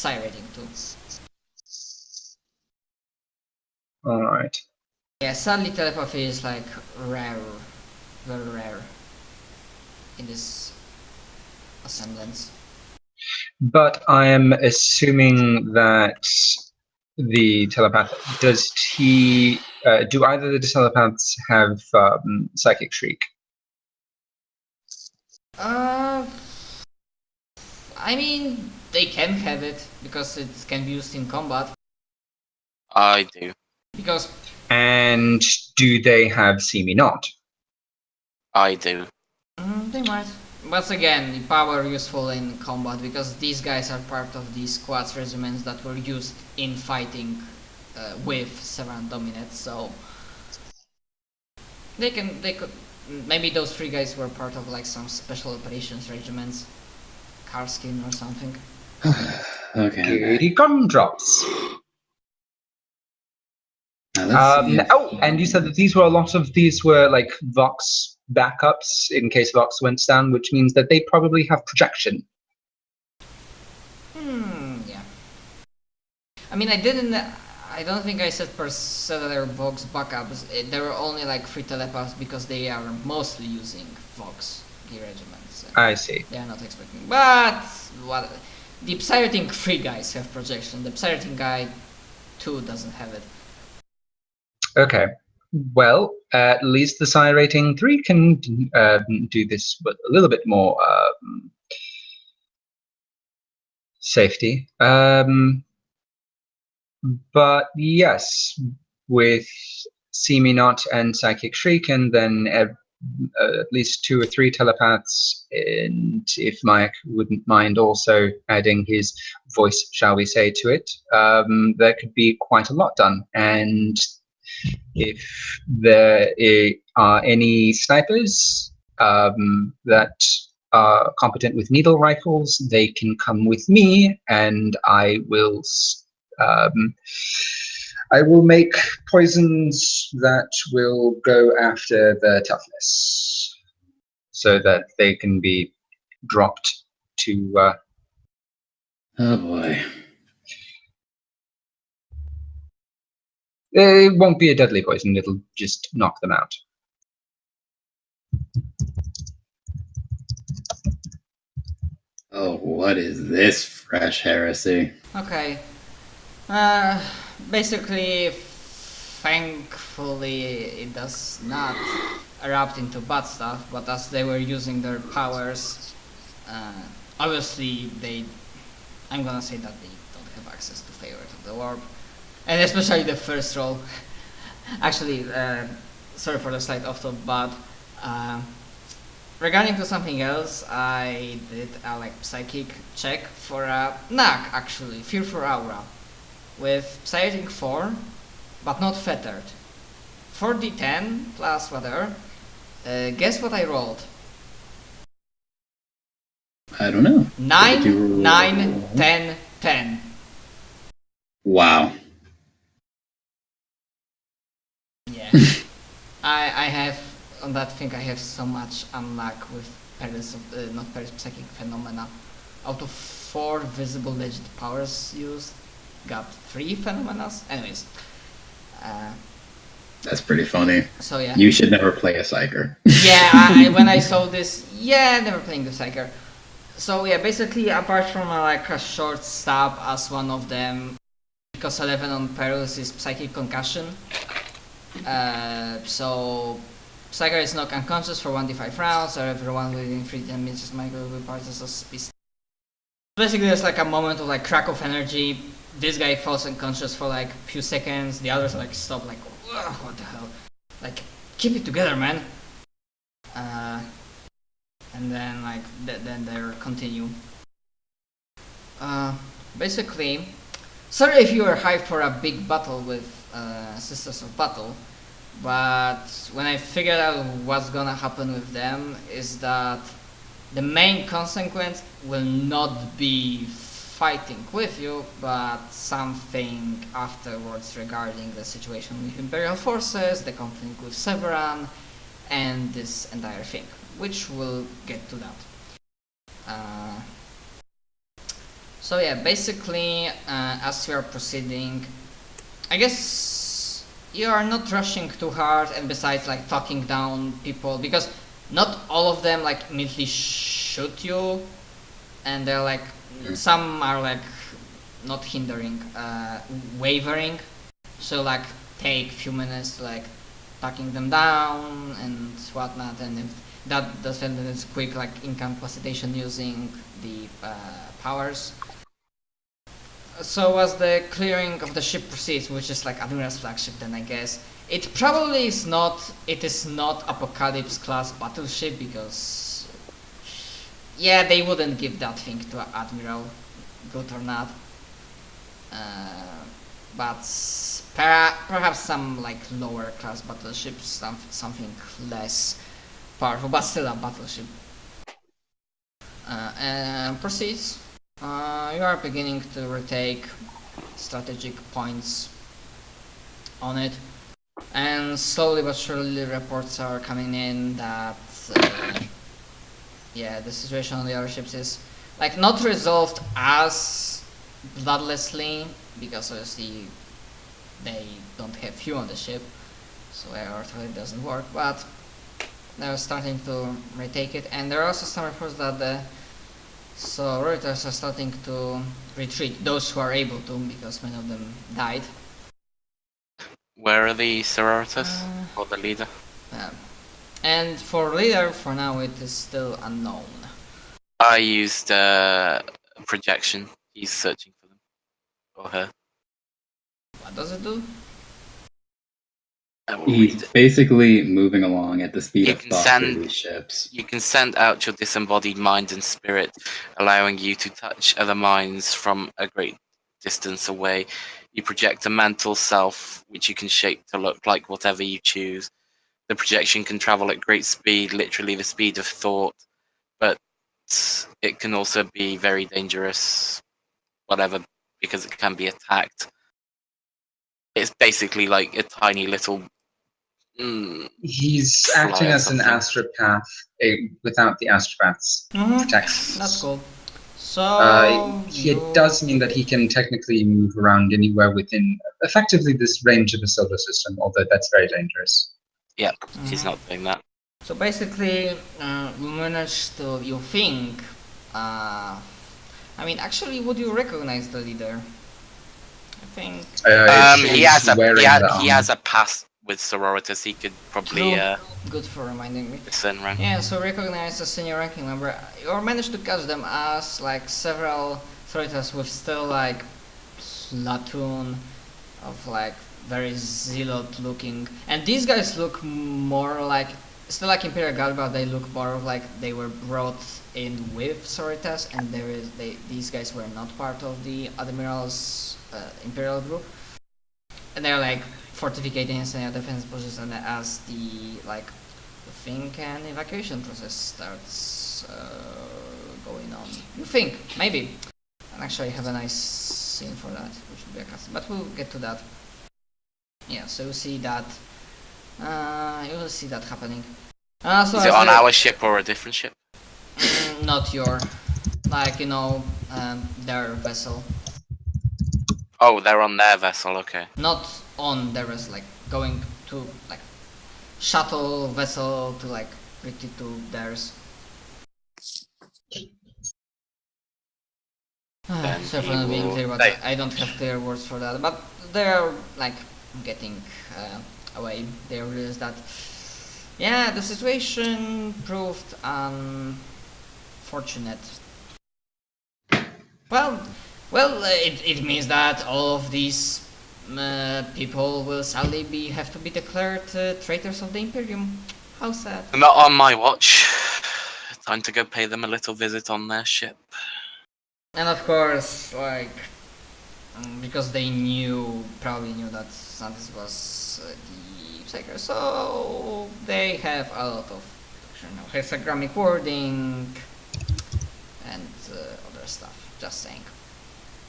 Psi rating too. Alright. Yeah, sadly telepathy is like rare, very rare in this assemblance. But I am assuming that the telepath, do either of the telepaths have psychic shriek? I mean, they can have it because it can be used in combat. I do. Because And do they have see me not? I do. they might. Once again, the power useful in combat because these guys are part of the squads regiments that were used in fighting with Severan Dominate, so they could maybe those three guys were part of like some special operations regiments, Karskin or something. Okay. Goody gumdrops. And you said that a lot of these were like Vox backups in case Vox went down, which means that they probably have projection. Yeah. I mean, I don't think I said per se that they're Vox backups. There were only like 3 telepaths because they are mostly using Vox regiments. I see. They are not expecting. But what? The Psi rating 3 guys have projection. The Psi rating guy 2 doesn't have it. Okay. Well, at least the Psi rating 3 can do this with a little bit more safety. But yes, with See Me Not and Psychic Shriek, and then at least 2 or 3 telepaths, and if Mike wouldn't mind also adding his voice, shall we say, to it, there could be quite a lot done. And if there are any snipers that are competent with needle rifles, they can come with me, and I will make poisons that will go after the toughness, so that they can be dropped to. Oh boy. It won't be a deadly poison, it'll just knock them out. Oh, what is this fresh heresy? Okay. Basically, thankfully, it does not erupt into bad stuff, but as they were using their powers, obviously I'm gonna say that they don't have access to Favorite of the Warp. And especially the first roll. Actually, sorry for the slight off top, but regarding to something else, I did a psychic check for a knock, actually, Fear for Aura, with Psi rating 4, but not fettered. 4d10 plus whatever. Guess what I rolled? I don't know. 9, 9, 10, 10. Wow. Yeah. I have, on that thing, I have so much unluck with psychic phenomena. Out of 4 visible legit powers used, got 3 phenomena. Anyways. That's pretty funny. So yeah. You should never play a Psyker. Yeah, when I saw this, never playing the Psyker. So yeah, basically apart from a short stab as one of them, because 11 on Perils is Psychic Concussion. So Psyker is knocked unconscious for 1d5 rounds, or everyone within 3 10 minutes might go with parts of speed. Basically there's a moment of crack of energy. This guy falls unconscious for a few seconds, the others stop what the hell? Keep it together, man. And then then they continue. Basically, sorry if you were hyped for a big battle with Sisters of Battle, but when I figured out what's gonna happen with them is that the main consequence will not be fighting with you, but something afterwards regarding the situation with Imperial forces, the conflict with Severan, and this entire thing, which we'll get to that. So yeah, basically, as you are proceeding, I guess you are not rushing too hard, and besides, like talking down people, because not all of them like immediately shoot you, and they're like some are like not hindering, wavering. So like take few minutes to like talking them down and whatnot, and if that doesn't, then it's quick like incapacitation using the powers. So as the clearing of the ship proceeds, which is like Admiral's flagship, then I guess it probably is not. It is not Apocalypse class battleship, because yeah, they wouldn't give that thing to Admiral, good or not. But perhaps some like lower class battleships, something less powerful, but still a battleship. And proceeds. You are beginning to retake strategic points on it, and slowly but surely reports are coming in that yeah, the situation on the other ships is like not resolved as bloodlessly, because obviously they don't have fuel on the ship, so air artillery doesn't work, but they're starting to retake it. And there are also some reports that the sororitas are starting to retreat, those who are able to, because many of them died. Where are the sororitas? Or the leader? And for leader, for now, it is still unknown. I used projection. He's searching for them. Or her. What does it do? He's basically moving along at the speed You of can thought send- through these ships. You can send out your disembodied mind and spirit, allowing you to touch other minds from a great distance away. You project a mental self, which you can shape to look like whatever you choose. The projection can travel at great speed, literally the speed of thought, but it can also be very dangerous, whatever, because it can be attacked. It's basically like a tiny little... He's Fly acting or as an something. astropath without the astropath's protections. That's cool. So It does mean that he can technically move around anywhere within effectively this range of the solar system, although that's very dangerous. Yeah, he's not doing that. So basically, you managed to, you think, I mean, actually, would you recognize the leader? I think. He has a wearing the he has a pass with sororitas. He could probably Good for reminding me. discern rank. Yeah, so recognize a senior ranking member. You managed to catch them as like several sororitas with still like platoon of like very zealot looking, and these guys look more like still like Imperial Guard, but they look more of like they were brought in with sororitas, and these guys were not part of the Admiral's Imperial group, and they're like fortificating and defense positions as the like the think and evacuation process starts going on. You think maybe, and actually have a nice scene for that, which would be a custom, but we'll get to that. Yeah, so you see that. You will see that happening. So Is it on our ship or a different ship? Not your, like their vessel. Oh, they're on their vessel. Okay. Not on their vessel, like going to like shuttle vessel to like retreat to theirs. Sorry for not being clear, but I don't have clear words for that. But they're like getting away. They realize that yeah, the situation proved unfortunate. Well, it means that all of these people will sadly have to be declared traitors of the Imperium. How sad. Not on my watch. Time to go pay them a little visit on their ship. And of course, like, because they probably knew that Santis was the Psyker, so they have a lot of hexagrammic wording and other stuff. Just saying.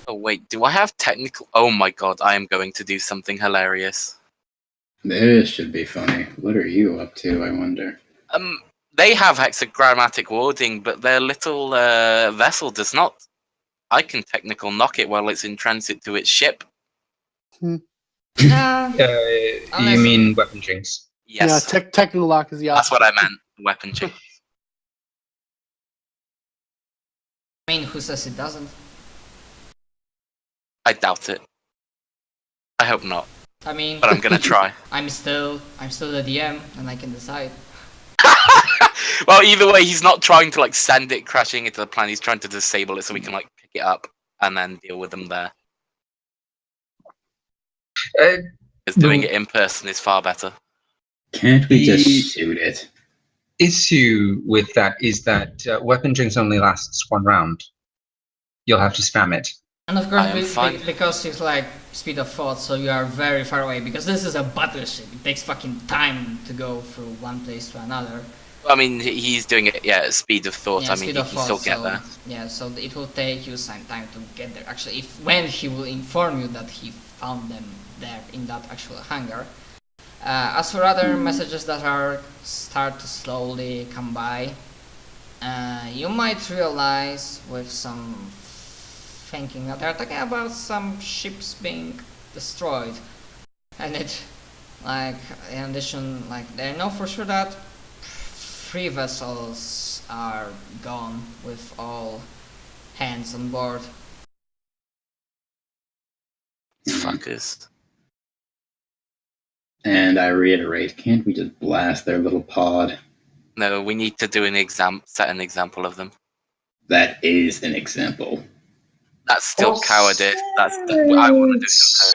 Oh wait, do I have technical... Oh my god, I am going to do something hilarious. This should be funny. What are you up to, I wonder? They have hexagrammatic wording, but their little vessel does not. I can technical knock it while it's in transit to its ship. You Unless- mean weapon jinx? Yes, Yeah, technical lock is the opposite. that's what I meant. Weapon change. I mean, who says it doesn't? I doubt it. I hope not, I mean, but I'm gonna try. I'm still the DM, and I can decide. Well, either way, he's not trying to like send it crashing into the planet. He's trying to disable it so we can like pick it up and then deal with them there. Because doing it in person is far better. Can't we just The- shoot it? Issue with that is that weapon jinx only lasts 1 round. You'll have to spam it. And of course, I am fine. because it's like speed of thought, so you are very far away. Because this is a battleship, it takes fucking time to go through one place to another. I mean, he's doing it, yeah, at speed of thought. I mean, speed he of can thought, still get so, there. Yeah, so it will take you some time to get there. Actually, when he will inform you that he found them there in that actual hangar. As for other messages that start to slowly come by, you might realize with some thinking that they're talking about some ships being destroyed, and it, like, in addition, like, they know for sure that 3 vessels are gone with all hands on board. Fuckers. And I reiterate, can't we just blast their little pod? No, we need to do set an example of them. That is an example. That's still Also, cowardice. That's what I want to do in person.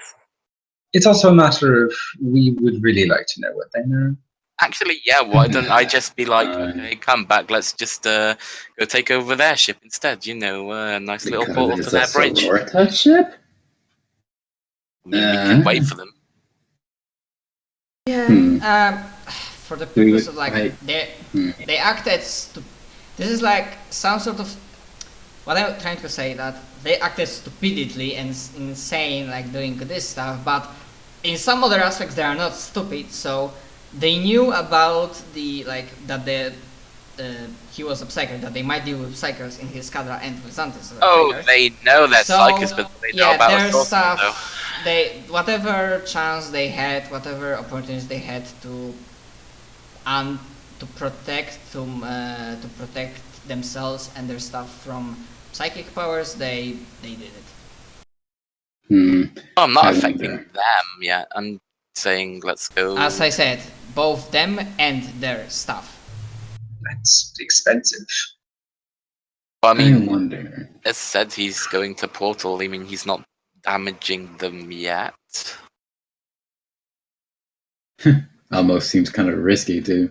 It's also a matter of we would really like to know what they know. Actually, yeah, why don't I just be like, Fine. okay, come back, let's just go take over their ship instead, you know, a nice little portal to Because their it's a bridge. Sororita ship? I mean, we can wait for them. Yeah. For the purpose of like right. they acted. This is like some sort of what I'm trying to say, that they acted stupidly and insane, like doing this stuff. But in some other aspects, they are not stupid. So they knew about the that he was a psyker, that they might deal with psychers in his cadre and with Zantis. Oh, they know they're So, psychics, but they know yeah, about their the source, stuff. though. They whatever chance they had, whatever opportunities they had to protect themselves and their stuff from psychic powers, they did it. I'm not I affecting wonder. them yet. I'm saying let's go. As I said, both them and their stuff. That's expensive. I I mean, wonder. as said, he's going to portal. I mean, he's not damaging them yet. Almost seems kind of risky to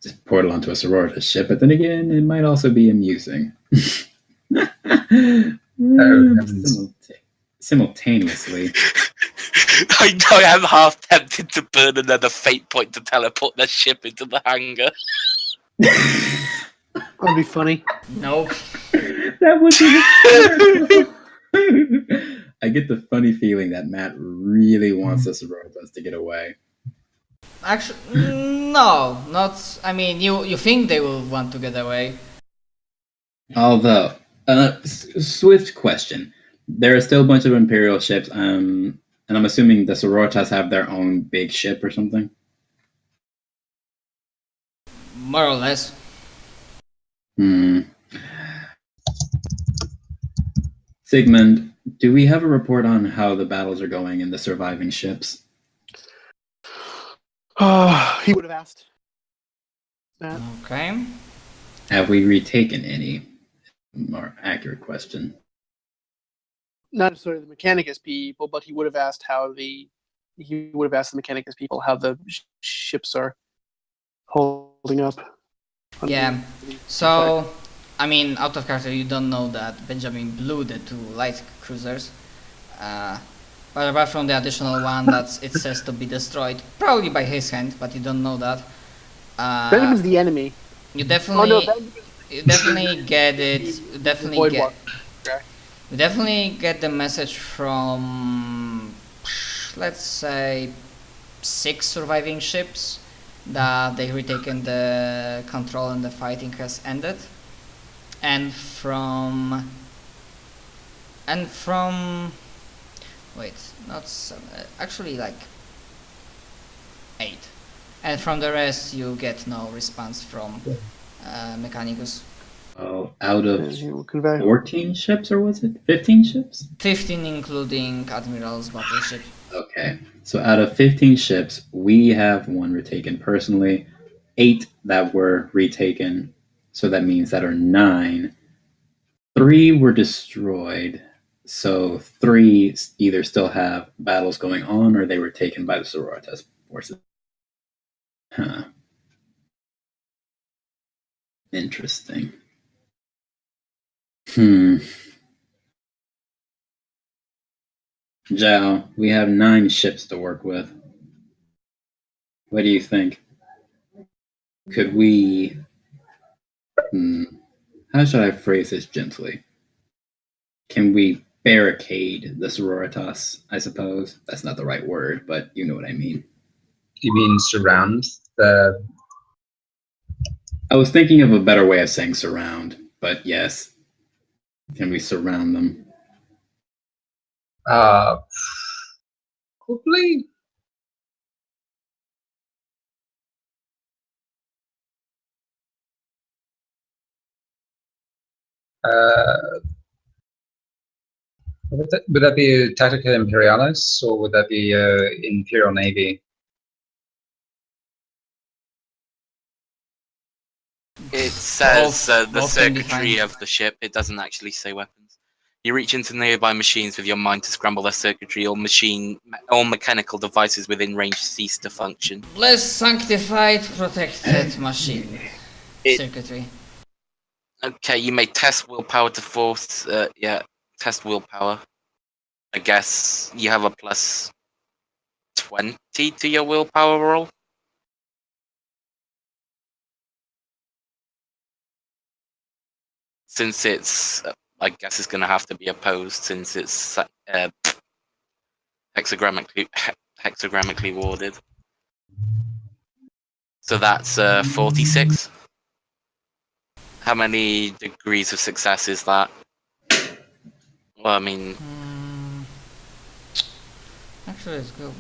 just portal onto a sororita ship, but then again, it might also be amusing. heavens. Simultaneously. I know I am half tempted to burn another fate point to teleport their ship into the hangar. That'd be funny. Nope. That would be. I get the funny feeling that Matt really wants the sororitas to get away. Actually, no, not. I mean, you think they will want to get away? Although, swift question. There are still a bunch of Imperial ships, and I'm assuming the sororitas have their own big ship or something? More or less. Sigmund, do we have a report on how the battles are going in the surviving ships? He would have asked. Matt. Okay. Have we retaken any? More accurate question. Not necessarily the Mechanicus people, but he would have asked the Mechanicus people how the ships are holding up. Yeah. So, I mean, out of character, you don't know that Benjamin blew the 2 light cruisers. But apart from the additional one that it says to be destroyed, probably by his hand, but you don't know that. Benjamin's the enemy. You Oh definitely, no, Benjamin's you definitely get it. You definitely Void get. Walker. Okay. You definitely get the message from, let's say, 6 surviving ships that they've retaken the control and the fighting has ended, and from And from... Wait, not 7, actually like 8. And from the rest you get no response from Mechanicus. Oh, out of We'll convey. 14 ships, or was it 15 ships? 15 including Admiral's battleship. Okay, so out of 15 ships, we have 1 retaken personally, 8 that were retaken, so that means that are 9. 3 were destroyed, so 3 either still have battles going on or they were taken by the Sororitas forces. Huh. Interesting. Zhao, we have 9 ships to work with. What do you think? Could we... How should I phrase this gently? Can we barricade the Sororitas, I suppose? That's not the right word, but you know what I mean. You mean surround the... I was thinking of a better way of saying surround, but yes. Can we surround them? Probably. Would that be a Tactica Imperialis, or would that be Imperial Navy? It says the both can be circuitry fine. of the ship. It doesn't actually say weapons. You reach into nearby machines with your mind to scramble their circuitry. All mechanical devices within range cease to function. Bless sanctified protected machine. Circuitry. Okay, you may test willpower to force. Test willpower. I guess you have a plus 20 to your willpower roll. Since it's, I guess it's going to have to be opposed since it's hexagrammically worded. So that's 46. How many degrees of success is that? Well, I mean... Actually, let's go.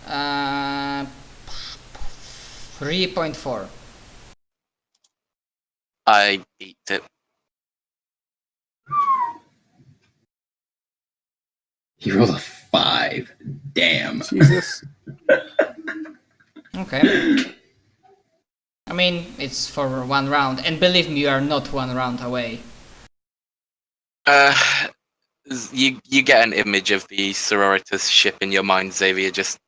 3.4. I beat it. He rolled a 5. Damn. Jesus. Okay. I mean, it's for 1 round, and believe me, you are not 1 round away. You get an image of the Sororitas ship in your mind, Xavier, just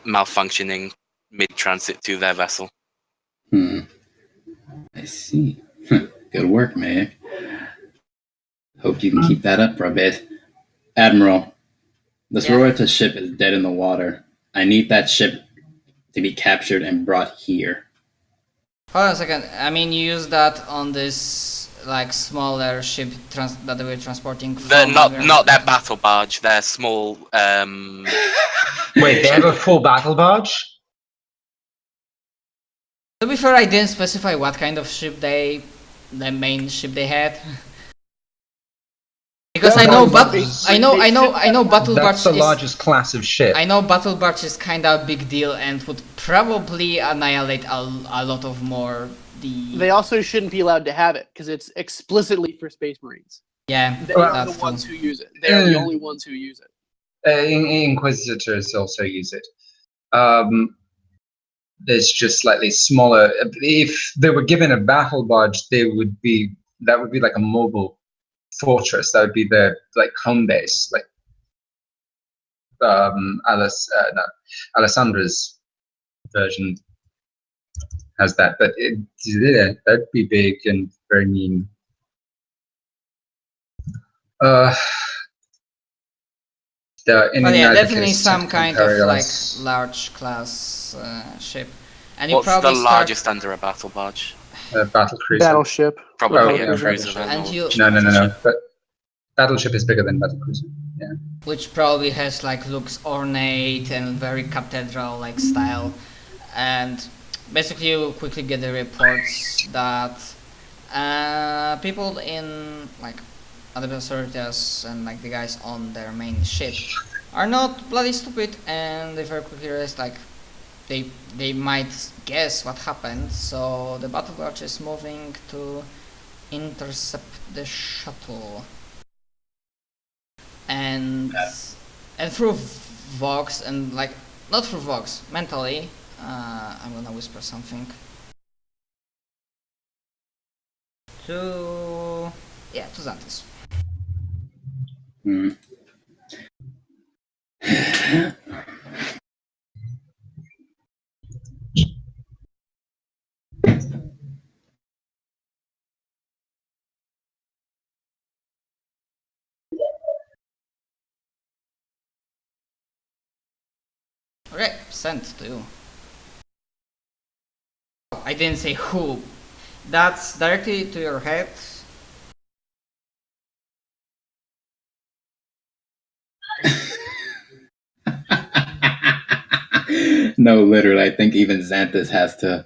malfunctioning mid-transit to their vessel. I see. Good work, Mayak. Hope you can keep that up for a bit. Admiral, the Sororitas ship is dead in the water. I need that ship to be captured and brought here. Hold on a second. I mean, you use that on this like smaller ship that we're transporting. Not their battle barge. Their small. Wait, they have a full battle barge? To be fair, I didn't specify what kind of ship the main ship they had. Because I know battle barge. That's the largest class of ship. I know battle barge is kind of a big deal and would probably annihilate a lot of more. They also shouldn't be allowed to have it because it's explicitly for Space Marines. Yeah, They are the ones who use it. They are the only ones who use it. Inquisitors also use it. It's just slightly smaller. If they were given a battle barge, that would be like a mobile fortress. That would be their home base. Like Alessandra's version has that, but that'd be big and very mean. Definitely some kind of large class ship. And you what's probably the largest under a battle barge? Battle cruiser. Battleship. Probably a yeah, cruiser. battleship. No. But battleship is bigger than battle cruiser. Yeah. Which probably has looks ornate and very cathedral style. And basically you quickly get the reports that people in like other sororities and like the guys on their main ship are not bloody stupid, and they very quickly realize like they might guess what happened. So the battle barge is moving to intercept the shuttle, and through Vox and like not through Vox, mentally, I'm gonna whisper something to Xanthus. Hmm. Okay, sent to you. I didn't say who. That's directly to your head. No, literally, I think even Xanthus has to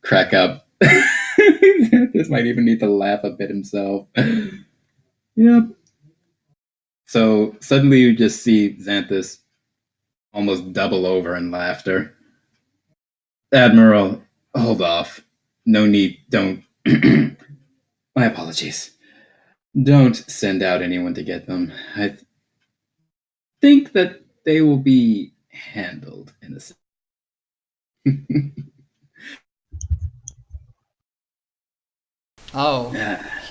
crack up. Xanthus might even need to laugh a bit himself. Yep. So suddenly you just see Xanthus almost double over in laughter. Admiral, hold off. No need, don't. My apologies. Don't send out anyone to get them. I think that they will be handled in a sense. Oh,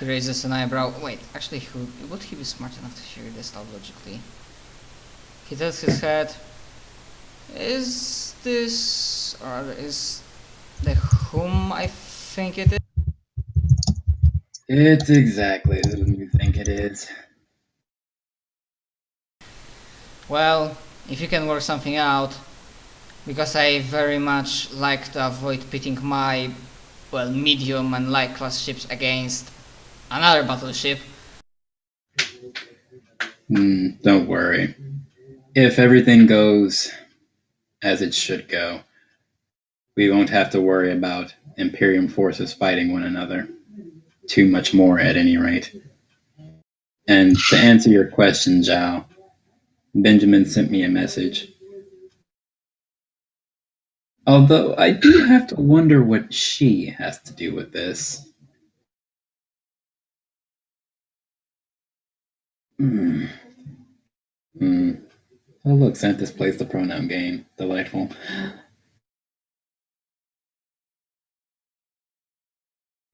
he raises an eyebrow. Wait, actually, would he be smart enough to figure this out logically? He tilts his head. Is this, or is the whom I think it is? It's exactly who you think it is. Well, if you can work something out, because I very much like to avoid pitting my, well, medium and light class ships against another battleship. Don't worry. If everything goes as it should go, we won't have to worry about Imperium forces fighting one another. Too much more, at any rate. And to answer your question, Zhao, Benjamin sent me a message. Although I do have to wonder what she has to do with this. Oh look, Xanthus plays the pronoun game. Delightful.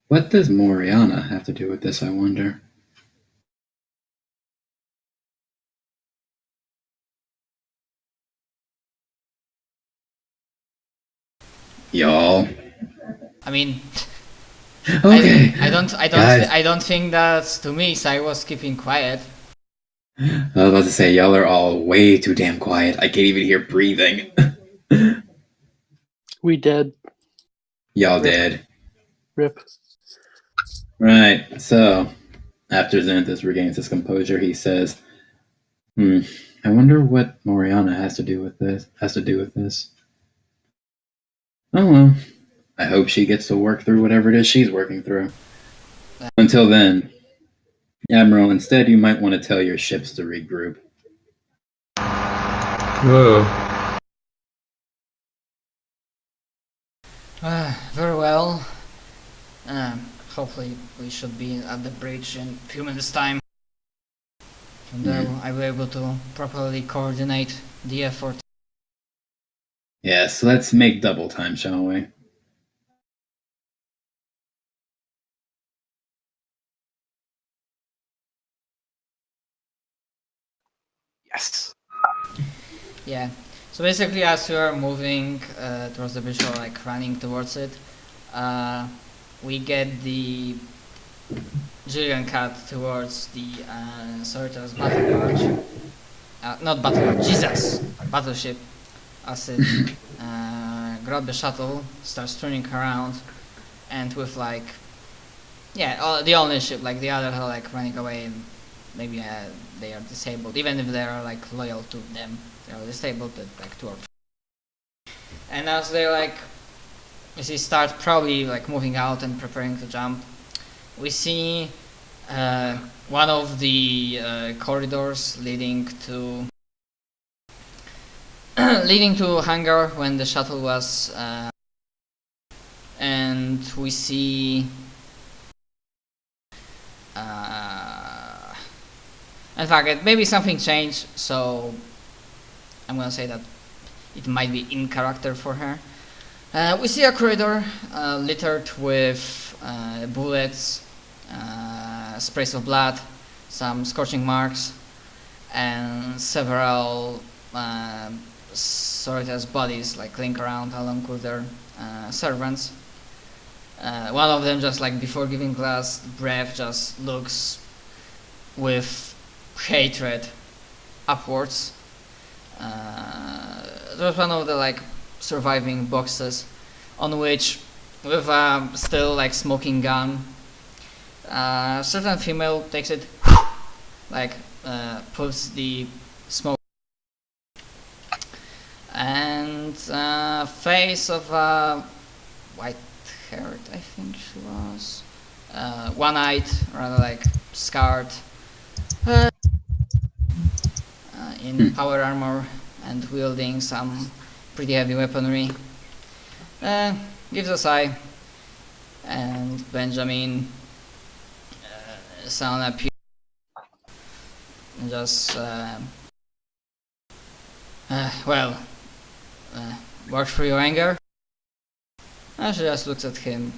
What does Moriana have to do with this, I wonder? Y'all. I mean, Okay. I don't think that's to me. So I was keeping quiet. I was about to say, y'all are all way too damn quiet. I can't even hear breathing. We dead. Y'all Rip. dead. Rip. Right. So, after Xanthus regains his composure, he says, I wonder what Moriana has to do with this. Oh well. I hope she gets to work through whatever it is she's working through. Until then, Admiral, instead you might want to tell your ships to regroup. Whoa. Very well. Hopefully we should be at the bridge in a few minutes' time. From there I will be able to properly coordinate the effort. Yes, let's make double time, shall we? Yes. Yeah. So basically, as you are moving towards the bridge or like running towards it, we get the Julian cut towards the Sorcerer's battle barge. Not battle barge, Jesus! Battleship. As it grabs the shuttle, starts turning around, and with like, the only ship, like the others are like running away, and maybe they are disabled, even if they are like loyal to them. They are disabled at like 2 or 3. And as they like, as they start probably like moving out and preparing to jump, we see one of the corridors leading to hangar when the shuttle was, and we see. In fact, maybe something changed, so I'm gonna say that it might be in character for her. We see a corridor littered with bullets, sprays of blood, some scorching marks, and several Sororitas bodies like laying around along with their servants. One of them, just like before giving last breath, just looks with hatred upwards. There was one of the like surviving boxes on which, with a still like smoking gun, a certain female takes it, like pulls the smoke, and face of a white-haired, I think she was, one-eyed, rather like scarred, in power armor and wielding some pretty heavy weaponry, gives a sigh, and Benjamin sound appears and just works for your anger. And she just looks at him,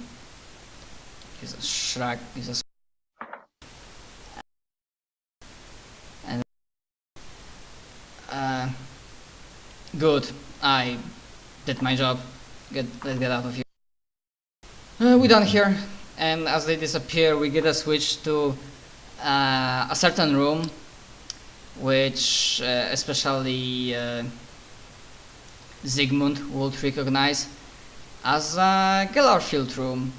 gives a shrug, gives a and good, I did my job. Let's get out of here. We're done here, and as they disappear, we get a switch to a certain room, which especially Zygmunt would recognize as a Gellarfield room.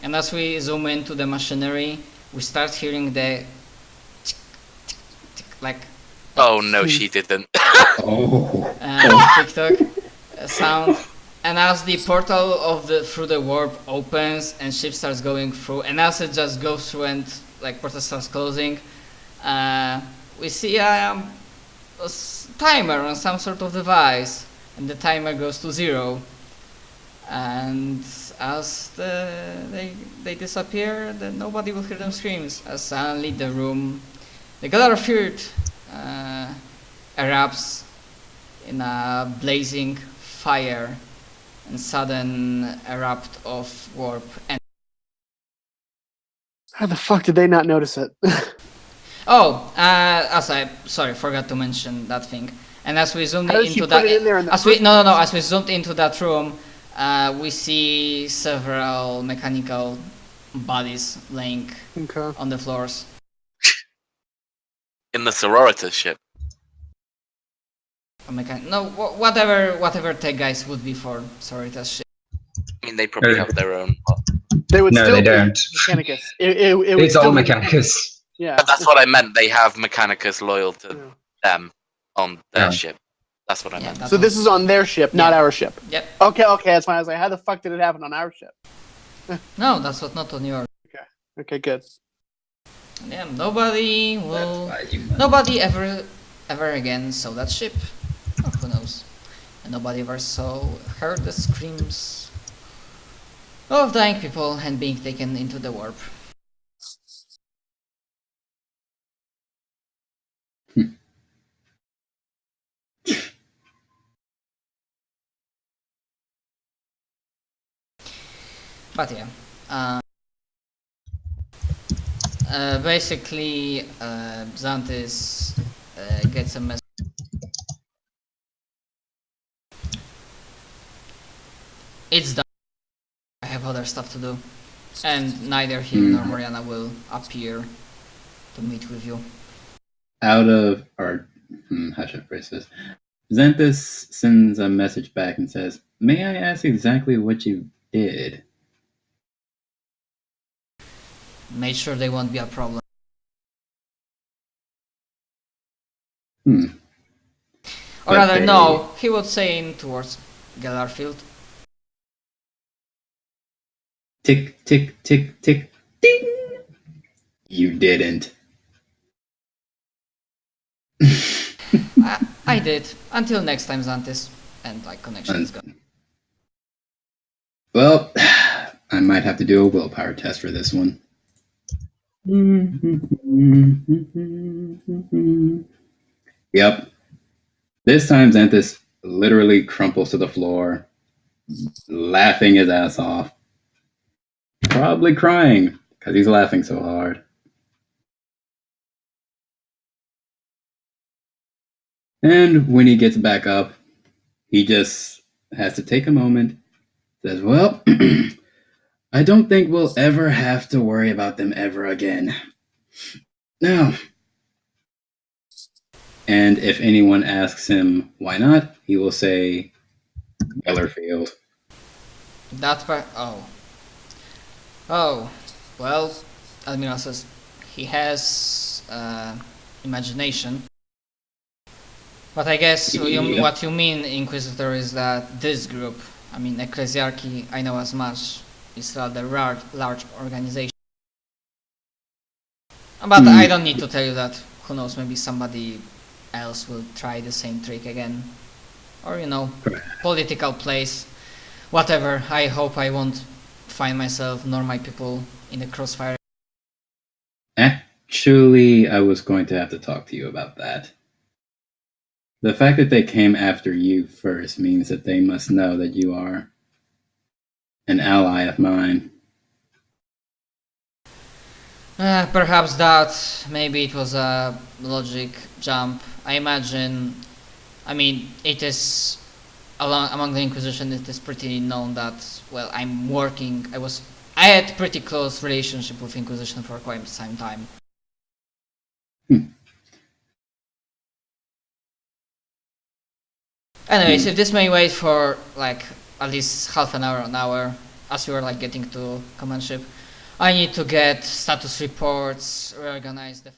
And as we zoom into the machinery, we start hearing the tick, tick, tick, like Oh no, she didn't. Oh. TikTok sound. And as the portal of through the warp opens and ship starts going through, and as it just goes through and like portal starts closing, we see a timer on some sort of device, and the timer goes to 0. And as they disappear, then nobody will hear them screams. As suddenly the Gellarfield erupts in a blazing fire and sudden erupt of warp. And How the fuck did they not notice it? forgot to mention that thing. And as we zoomed How did she into put that, it in there in the as we first no, place? as we zoomed into that room, we see several mechanical bodies laying Okay. on the floors. In the Sororitas ship. Whatever tech guys would be for Sororitas ship. I mean, they probably have their own. They would No, still they be don't. Mechanicus. It would It's all still be Mechanicus. Yeah. But that's what I meant. They have Mechanicus loyal to Yeah. them on their Yeah. ship. That's what I Yeah, meant. that So was- this is on their ship, not Yeah. our ship. Yep. Okay, that's fine. I was like, how the fuck did it happen on our ship? No, that's what not on your. Okay, good. Yeah, nobody ever again saw that ship. Or who knows? And nobody ever heard the screams of dying people and being taken into the warp. But yeah, basically, Xantis gets a message. It's done. I have other stuff to do, and neither him nor Mariana will appear to meet with you. Out of our how should I phrase this? Xanthus sends a message back and says, "May I ask exactly what you did?" Made sure they won't be a problem. Or But rather, they- no, he would say in towards Gellarfield. Tick, tick, tick, tick, ding! You didn't. I did. Until next time, Xantis. And like connection is gone. Well, I might have to do a willpower test for this one. Yep. This time Xanthus literally crumples to the floor, laughing his ass off. Probably crying, because he's laughing so hard. And when he gets back up, he just has to take a moment, says, well, I don't think we'll ever have to worry about them ever again. No. And if anyone asks him why not, he will say, Gellerfield. That part. Oh. Oh. Well, Admiral says he has imagination. But I guess what you mean, Inquisitor, is that this group, I mean Ecclesiarchy, I know as much, is rather large organization. But I don't need to tell you that. Who knows, maybe somebody else will try the same trick again. Or, you know, political plays. Whatever, I hope I won't find myself nor my people in the Crossfire. Actually, I was going to have to talk to you about that. The fact that they came after you first means that they must know that you are an ally of mine. Perhaps that, maybe it was a logic jump. I imagine, I mean, it is, among the Inquisition, it is pretty known that, well, I had pretty close relationship with Inquisition for quite some time. Anyways, if this may wait for like at least half an hour, as we were like getting to command ship, I need to get status reports, reorganize the